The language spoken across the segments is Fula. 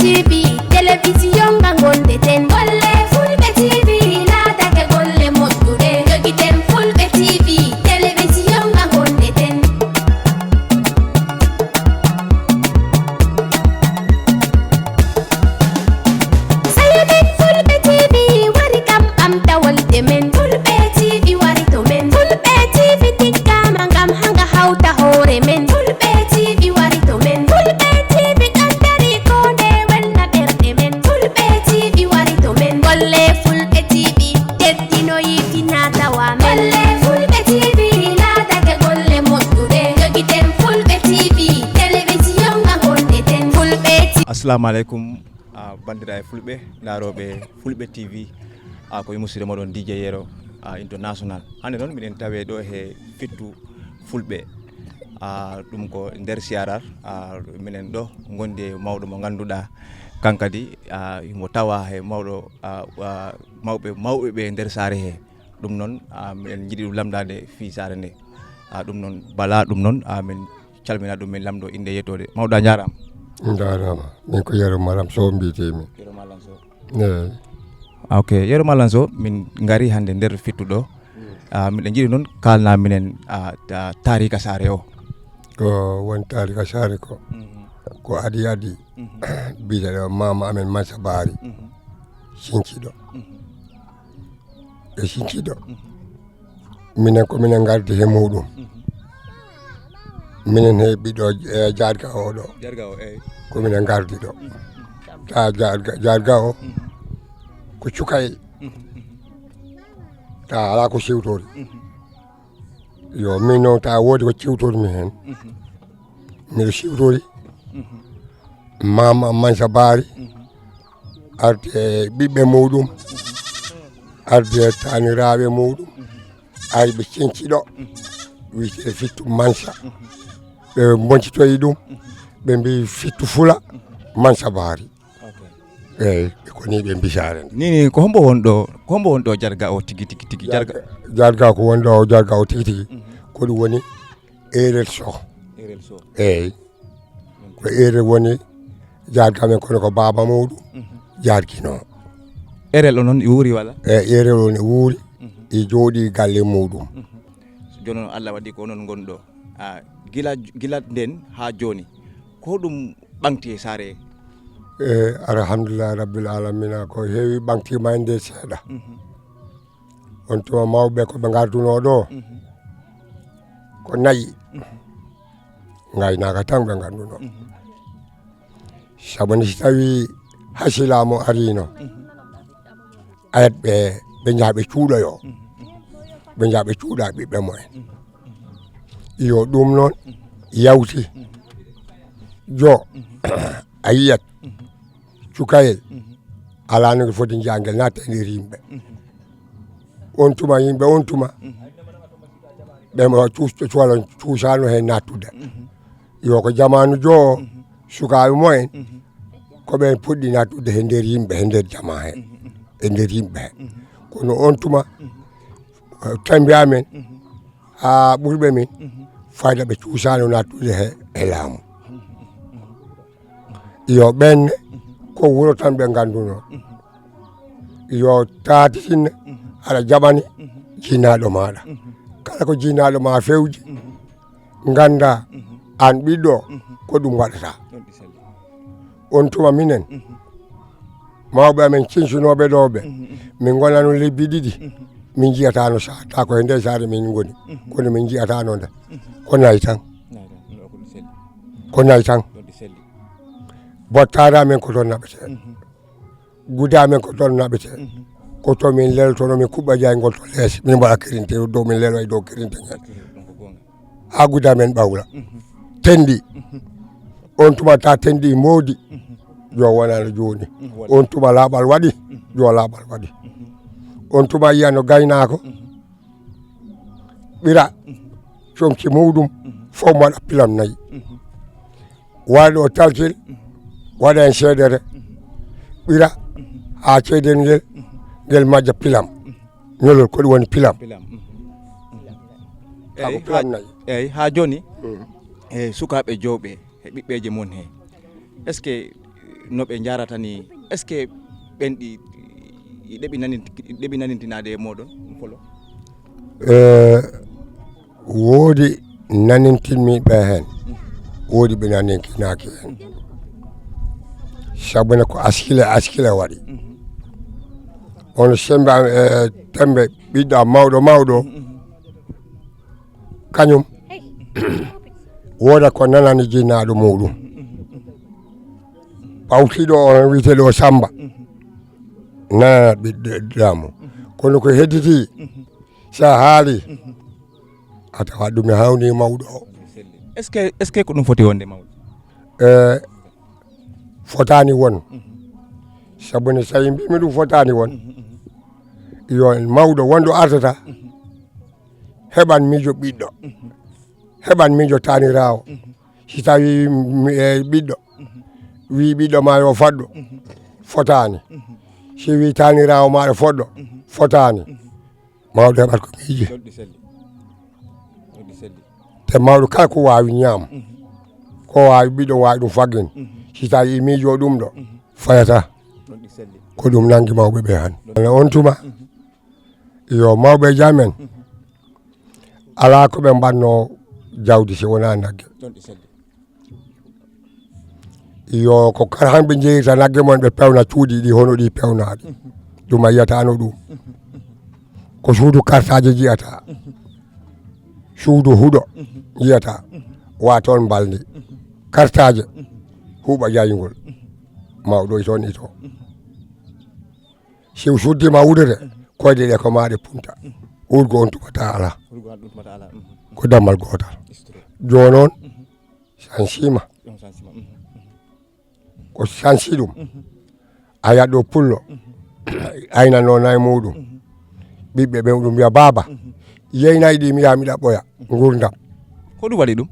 TV télévision gangonde ten golle Fulɓe TV laatake golle moƴƴuɗe jogiten Fulɓe TV télévision gangonde ten sayamen Fulɓe TV wari kam ɓamtawolde men Fulɓe TV wari to men Fulɓe TV tiggama ngam hanga hawta hoore men Fulɓe TV wari to men Fulɓe TV ɗon dari kode welna ɓerɗe men Fulɓe TV wari to men golle Fulɓe TV teddino yiiti natawa men golle Fulɓe TV laatake golle moƴƴuɗe jogiten Fulɓe TV télévision gangonde ten Fulɓe TV. Assalamu alaikum bandiraɓe fulɓe laroɓe Fulɓe TV koye musidɗo moɗon DJ Yero international hande noon miɗen tawe ɗo he fittu fulɓe ɗum ko nder siarar minen ɗo gondi e mawɗo mo ganduɗa kankadi mo tawa he mawɗo mawɓe ɓe nder saare he ɗum noon miɗen jiiɗi ɗum lamdade fi saare nde ɗum noon bala ɗum noon min calmina ɗum min lamdo inde yettode mawɗa jarama. Jarama min ko Yero Malam Sow mbiyetemi. Yero Malam Sow. Eyi. Ok Yero Malam Sow min gari hande nder fittuɗo miɗen jiiɗi noon kalna minen tarika saare o. Ko won tarika saare ko adi biyeteɗo mama amen Mansa Bari Sinciɗo e Sinciɗo minen ko minen gardi he muɗum minen he ɓiɗo jarga o ɗo ko minen gardi ɗo ta jarga o ko cukayel ta ala ko siwtori yo min noon ta woodi ko ciwtormi hen miɗo siwtori mama Mansa Bari arde e ɓiɓɓe muɗum arde e taniraɓe muɗum ari ɓe Sinciɗo wiyete fittu Mansa ɓe boncitoyi ɗum ɓe mbi fittu Fula Mansa Bari eyyi ko ni ɓe mbisare ni ko hombo wonɗo jarga o tigi jarga ko wonɗo jarga o tigi ko ɗum woni erel so eyyi ko erel woni jarga men kono ko baba muɗum jargino erel o noon i wuuri walla eyyi erel o ne wuuri i jooɗi galle muɗum joni noon Allah waɗi ko onon gonɗo gila nden ha joni ko ɗum ɓangti e saare alhamdulillah rabbil alamina ko heewi ɓangtima e nde seeɗa on tuma mawɓe ko ɓe garduno ɗo ko nayi gaynaka tan ɓe ganduno saabu ni so tawi hasilamo arino ayat ɓe jaaɓe cuuɗoyo ɓe jaaɓe cuuɗa ɓiɓɓe mumen yo ɗum noon yawti jo a yiyat cukayel ala no foti jangel natta e nder yimɓe on tuma yimɓe on tuma ɓe cuusano hen nattude yo ko jamanu jo sukaɓe mumen koɓe puɗɗi nattude he nder yimɓe he nder jama he e nder yimɓe he kono on tuma tambi amen ha ɓurɓe min fayda ɓe cuusano nattude he laamu yo ɓenne ko wuro tan ɓe ganduno yo taati sinne aɗa jaɓani jinaɗo maɗa kala ko jinaɗo ma fewji ganda an ɓiɗɗo ko ɗum waɗata on tuma minen mawɓe amen cincinoɓe ɗoɓe min gonano lebbi ɗiɗi min jiyatano ta ko e nder saare min goni kono min jiyatano nde ko nayi tan bottare amen ko toon naɓete gude amen ko toon naɓete ko to min leltono min kuɓɓa jaygol to lees min mbaɗa kirinte dow min lelo e dow kirinte ngel ha gude amen ɓawla tendi on tuma ta tendi moodi jo wonano joni on tuma laaɓal waɗi jo laaɓal waɗi on tuma yiya no gaynako ɓira comci muɗum fof waɗa pilam nayyi waɗi o talkil waɗa hen seedere ɓira ha ceydel ngel majja pilam ñolol ko ɗum woni pilam ako pilam nayyi eyyi ha joni e sukaɓe jowɓe e ɓiɓɓeje mon he est ce que no ɓe jarata ni est ce que ɓen ɗi ɗeɓi nanintinade e moɗon folo woodi nanintinmi ɓe hen woodi ɓe nanintinaki hen sabune ko askile waɗi on sembe tembe ɓiɗɗo mawɗo kañum woda ko nanani jinnaɗo muɗum ɓawtiɗo on witeɗo Samba nananat ɓiɗɗamo kono ko hedditi sa haali a tawa ɗum ne hawni mawɗo o est ce que ko ɗum foti wonde mawɗo fotani won sabune so tawi mbimi ɗum fotani won yo mawɗo wonɗo artata heɓan miijo ɓiɗɗo heɓan miijo tanirawo si tawi ɓiɗɗo wi ɓiɗɗo ma yo faɗɗo fotani si wi tanirawo maɗa foɗɗo fotani mawɗo heɓat ko miije te mawɗo kala ko wawi ñaam ko wawi ɓiɗɗo wawi ɗum faggin si tawi miijo ɗum ɗo fayata ko ɗum nangi mawɓe ɓe han on tuma yo mawɓe jamen ala ko ɓe mbanno jawdi si wona nagge yo ko kala hanɓe jeeyirta nagge mon ɓe pewna cuuɗi ɗi hono ɗi pewnaɗi ɗum a yiyatano ɗum ko suudu kartaje jiyata suudu huuɗo jiyata wa toon baldi kartaje huuɓa jayingol mawɗo toon ito si suddima wudere koyɗe ɗe ko maɗe punta wurgo on tumata ala ko dammal gotal jonon sansima ko sansi ɗum a yiyat ɗo pullo aynano nayi muɗum ɓiɓɓe ɓe ɗum wiya baba yeynayi ɗi mi yaha miɗa ɓoya gurdam ko ɗum waɗi ɗum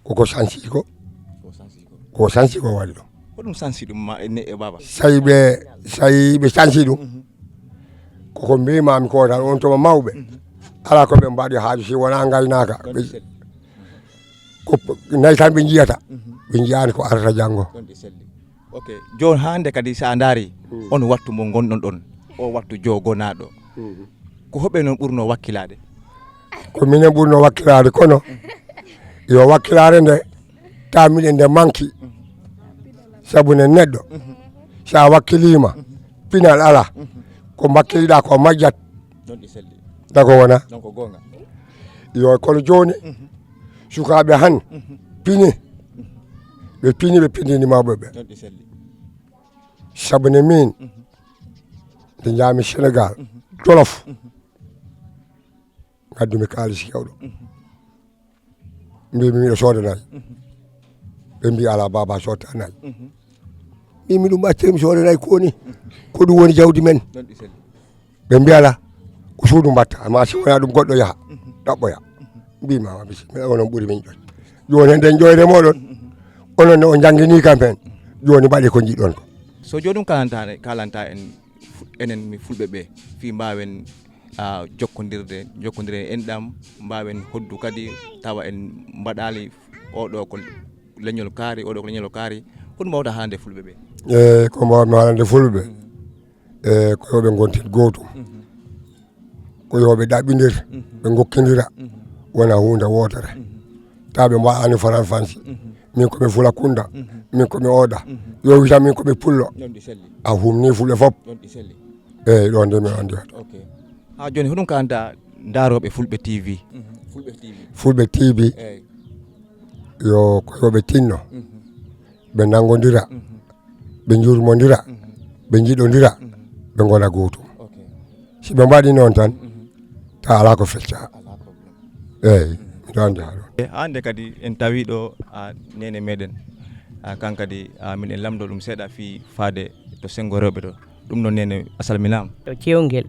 koko sansi ko sansi ko waɗi ɗum ko ɗum sansi ɗum e baba sayi ɓe sansi ɗum koko mbimami ko tan on toma mawɓe ala ko ɓe mbaɗi haaju si wona gaynaka ko nayi tan ɓe jiyata ɓe jiyani ko arata janggo ok joni hande kadi sa daari on wattu mo gonɗon ɗon o wattu jo gonaɗo ko hoɓe noon ɓurno wakkilade ko minen ɓurno wakkilade kono yo wakkilare nde ta miɗen nde manki sabune neɗɗo sa wakkilima pinal ala ko bakkiliɗa ko majjat dago wona yo kono joni sukaɓe han pini ɓe pinini mawɓe ɓe sabune min nde jami Sénégal Jolof gaddumi kalis kewɗo mbimi miɗo sodanayi ɓe mbi ala baba sotta nayi mimi ɗum accemi sodanayi koni ko ɗum woni jawdi men ɓe mbi ala ko suudu mbatta ma si wona ɗum goɗɗo yaaha ɗaɓɓoya mbimama bisimilla onon ɓuuri min ƴoy joni nden ƴoyre moɗon onon ne o jangguini kam hen joni mbaɗi ko jiɗɗon ko so joni ɗum kalanta en enen mi fulɓe ɓe fi mbawen jokkodire enɗam mbawen hoddu kadi tawa en mbaɗali oɗo ko leñol kaari oɗo ko leñol kaari hoɗum mbawta haalande fulɓe ɓe ko mbawmi haalande fulɓe ɓe ko yoɓe gontin gotum ko yoɓe ɗaɓɓidir ɓe gokkidira wona hunde wotere taɓe mbaɗani faran fansi min komi fula kunda min komi oɗa yo wi tan min komi pullo a humni fulɓe foof eyyi ɗon nde mi andi hat ha joni hoɗum kalanta daroɓe fulɓe TV fulɓe TV yo ko yoɓe tinno ɓe nangodira ɓe jurmodira ɓe jiɗodira ɓe gona gotum si ɓe mbaɗi noon tan ta ala ko fecca eyyi miɗo andi haɗo hande kadi en tawiɗo nene meɗen kan kadi min en lamdo ɗum seeɗa fi faade to sengo rewɓe ɗo ɗum noon nene a salminama to cewgel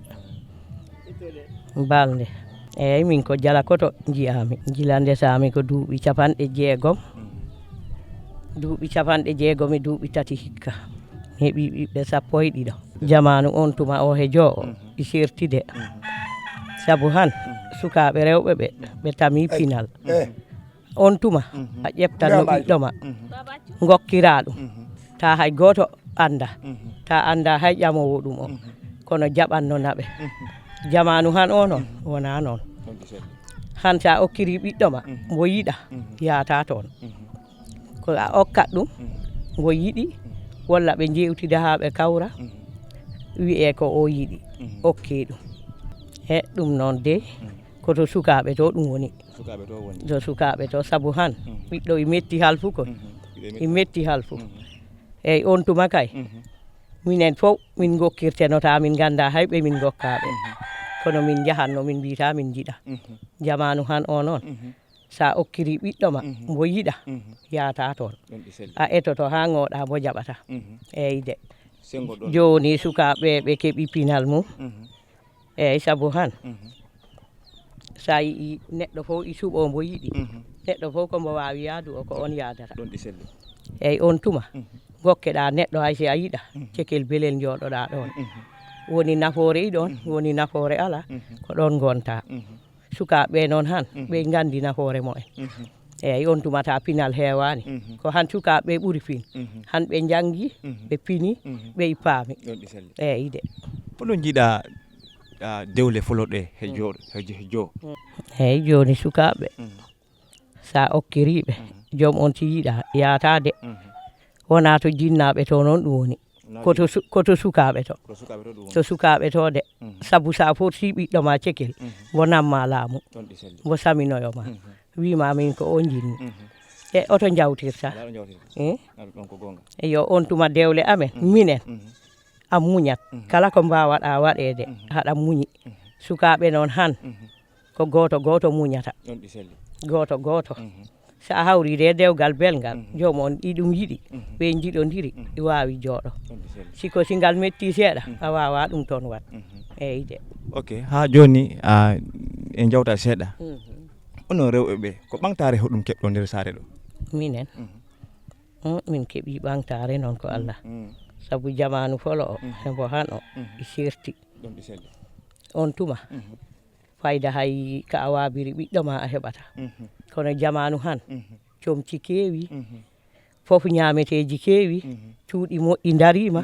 balde eyyi min ko jala koto jiyami jila ndesami ko duuɓi capanɗe jeegom e duuɓi tati hikka mi heeɓi ɓiɓɓe 12 jamanu on tuma o he joo ɗi sertide saabu han sukaɓe rewɓe ɓe tami pinal on tuma a ƴeftan no ɓiɗɗo ma gokkira ɗum ta hay goto anda ta anda hay ƴamowo ɗum o kono jaɓanno naɓe jamanu han o noon wona noon han sa okkiri ɓiɗɗo ma mo yiɗa yata toon ko a okkat ɗum mo yiɗi walla ɓe jewtida ha ɓe kawra wi'e ko o yiɗi okke ɗum e ɗum noon de koto sukaɓe to ɗum woni to sukaɓe to saabu han ɓiɗɗo e metti halfu koy e metti halfu eyyi on tuma kay minen fof min gokkirtenota min ganda hayɓe min gokkaɓe kono min jahanno min mbita min jiɗa jamanu han o noon sa okkiri ɓiɗɗo ma mo yiɗa yata toon a etoto ha ngoɗa mo jaɓata eyyi de joni sukaɓe ɓe keeɓi pinal mum eyyi saabu han sa yii neɗɗo fof i suuɓo mbo yiɗi neɗɗo fof kombo wawi yaadu o ko on yadata eyyi on tuma gokkeɗa neɗɗo hay si a yiɗa cekel belel jooɗoɗa ɗon woni nafoore ɗon woni nafoore ala ko ɗon gonta sukaɓe noon han ɓe gandi nafoore mumen eyyi on tumata pinal heewani ko han sukaɓe ɓuuri fin han ɓe jangi ɓe pini ɓe paami eyyi de hoɗo jiiɗa dewle foloɗe he joo eyyi joni sukaɓe sa okkiriɓe joom on si yiɗa yata de wona to jinnaɓe to noon ɗum woni koto sukaɓe to sukaɓe to de saabu sa forti ɓiɗɗo ma cekel mo namma laamu mo saminoyoma wima min ko on jinni e oto jawtirta yo on tuma dewle amen minen a muñat kala ko mbawaɗa waɗede haɗa muñi sukaɓe noon han ko goto goto muñata goto goto sa hawride dewgal belgal joom on ɗiɗum yiɗi ɓe jiɗodiri wawi jooɗo siko si ngal metti seeɗa a wawa ɗum toon wat eyyi de ok ha joni en jawta seeɗa onon rewɓe ɓe ko ɓamtare hoɗum keɓɗo nder saare ɗo minen min keeɓi ɓamtare noon ko Allah saabu jamanu folo o hembo han o i serti on tuma fayda hay ka a wabiri ɓiɗɗo ma a heɓata kono jamanu han comci keewi fof ñameteji keewi cuuɗi moƴƴi darima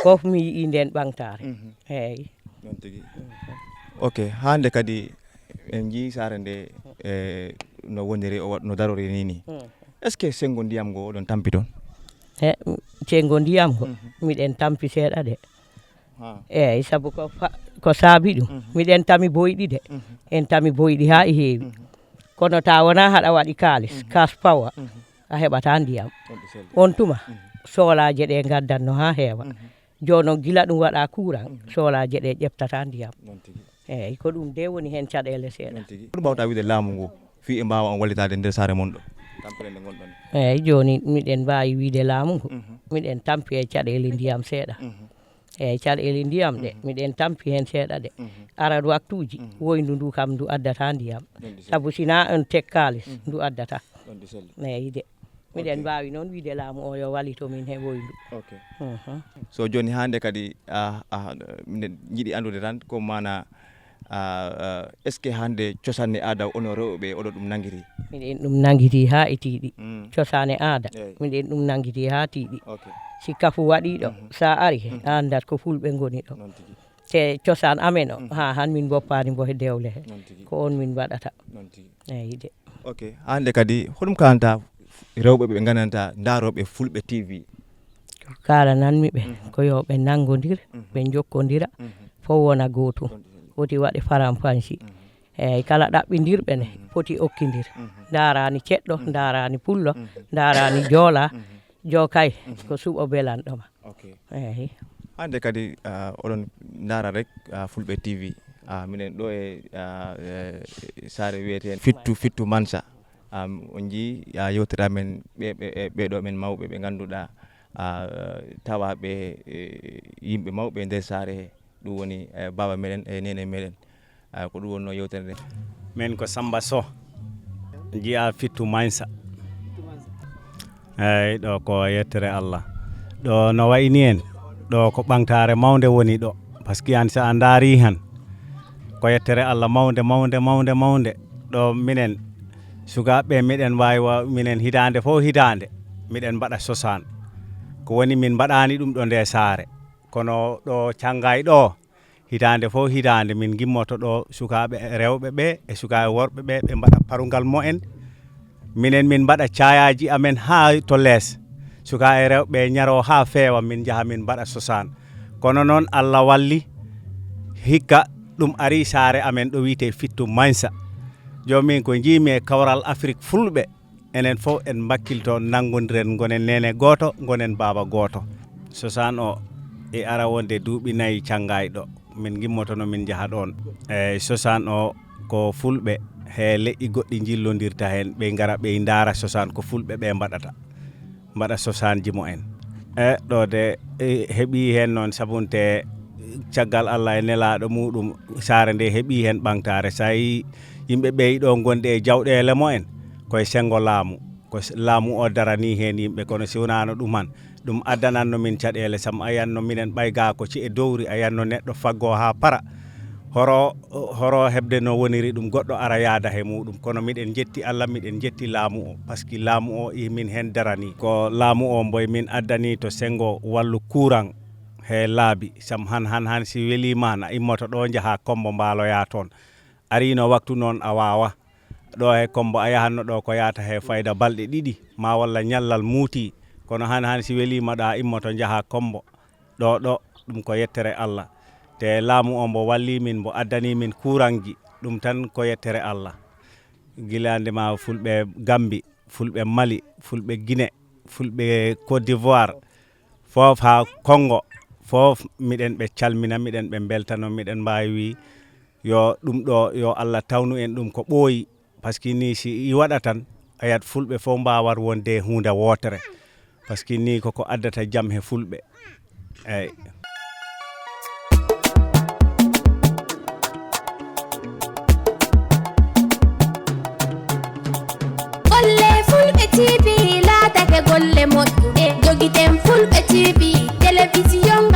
fof mi yii nden ɓamtare eyyi non tigui ok hande kadi en jii saare nde no woniri no darori ni est ce que sengo ndiyam go oɗon tampi toon sengo ndiyam go miɗen tampi seeɗa de eyyi saabu ko saabi ɗum miɗen tami boyɗi de en tami boyɗi ha e heewi kono ta wona haɗa waɗi kalis kas pawa a heɓata ndiyam on tuma soolaje ɗe gaddanno ha heewa jono gila ɗum waɗa courant soolaje ɗe ƴeftata ndiyam eyyi ko ɗum de woni hen caɗele seeɗa ɗum mbawta wiide laamu ngu fi e mbawa on wallitade nder saare mon ɗo tampere nde gonɗon eyyi joni miɗen mbawi wiide laamu ngu miɗen tampi e caɗele ndiyam seeɗa eyyi caɗele ndiyam ɗe miɗen tampi hen seeɗa de arat waktuji woyndu ndu kam ndu addata ndiyam saabu sina on tek kalis ndu addata eyyi de miɗen mbawi noon wiide laamu o yo wallito min he woyndu so joni hande kadi minen jiiɗi andude tan ko mana est ce que hande cosanne aada ono rewɓe oɗo ɗum nanguiri miɗen ɗum nanguiri ha e tiiɗi cosane aada miɗen ɗum nanguiri ha tiiɗi si kafu waɗiɗo sa ari a andat ko fulɓe goni ɗo te cosan amen o ha han min boppani mbo he dewle he ko on min waɗata eyyi de ok hande kadi hoɗum kalanta rewɓe ɓe gandanta daroɓe fulɓe TV kalananmiɓe ko yo ɓe nangodir ɓe jokkodira fof wona gotum foti waɗe faramfanci eyyi kala ɗaɓɓidirɓe ne foti okkidir darani ceɗɗo darani pullo darani joola jokay ko suuɓo belanɗoma eyyi hande kadi oɗon dara rek fulɓe TV minen ɗo e saare wiyete fittu Mansa on jii yewtira men ɓeɗo men mawɓe ɓe ganduɗa tawaɓe yimɓe mawɓe nder saare he ɗum woni baba meɗen e nene meɗen ko ɗum wonno yewtere nde min ko Samba Sow jiya fittu Mansa eyyi ɗo ko yettere Allah ɗo no wayni en ɗo ko ɓamtare mawde woni ɗo par ce que an sa a daari han ko yettere Allah mawde ɗo minen sukaɓe miɗen wawi minen hitande fof hitande miɗen mbaɗa sosan ko woni min mbaɗani ɗum ɗo nde saare kono ɗo Cangay ɗo hitande fof hitande min gimmoto ɗo sukaɓe rewɓe ɓe e sukaɓe worɓe ɓe ɓe mbaɗa parugal mumen minen min mbaɗa cayaji amen ha to lees sukaɓe rewɓe ñaro ha feewa min jaaha min mbaɗa sosan kono noon Allah walli hikka ɗum ari saare amen ɗo wiite Fittu Mansa jomin ko jiimi e kawral Afrique fulɓe enen fof en bakkilto nangodiren gonen nene goto gonen baba goto sosan o e ara wonde duuɓi 4 Cangay ɗo min gimmotono min jaha ɗon e sosan o ko fulɓe he leƴƴi goɗɗi jillodirta hen ɓe gara ɓe daara sosan ko fulɓe ɓe mbaɗa sosanji mumen e ɗo de heeɓi hen noon sabunte caggal Allah e nelaɗo muɗum saare nde heeɓi hen ɓamtare sa yi yimɓe ɓe ɗo gonde e jawɗele mumen koye sengo laamu ko laamu o darani hen yimɓe kono si wonano ɗum han ɗum addananno min caɗele sam a yanno minen ɓayga ko ci e dowri a yanno neɗɗo faggo ha para horo hebde no woniri ɗum goɗɗo ara yaada he muɗum kono miɗen jetti Allah miɗen jetti laamu o par ce que laamu o min hen darani ko laamu o mboy min addani to sengo wallu courant he laabi sam han si welima a immoto ɗo jaaha Kombo mbaloya toon arino waktu noon a wawa ɗo he Kombo a yahanno ɗo ko yata he fayda balɗe 2 ma walla ñallal muuti kono han si welima ɗa immoto jaaha Kombo ɗo ɗum ko yettere Allah te laamu o mbo walli min mbo addani min courant ji ɗum tan ko yettere Allah gilandema fulɓe Gambie fulɓe Mali fulɓe Guinée fulɓe Côte d'Ivoire fof ha Congo fof miɗen ɓe calmina miɗen ɓe beltano miɗen mbawi wi yo ɗum ɗo yo Allah tawnu en ɗum ko ɓooyi par ce que ni si i waɗa tan ayat fulɓe fof mbawat wonde hunde wotere par ce que ni koko addata jaam he fulɓe eyyi golle fulɓe TV laatake golle moƴƴuɗe jogiten fulɓe TV télévision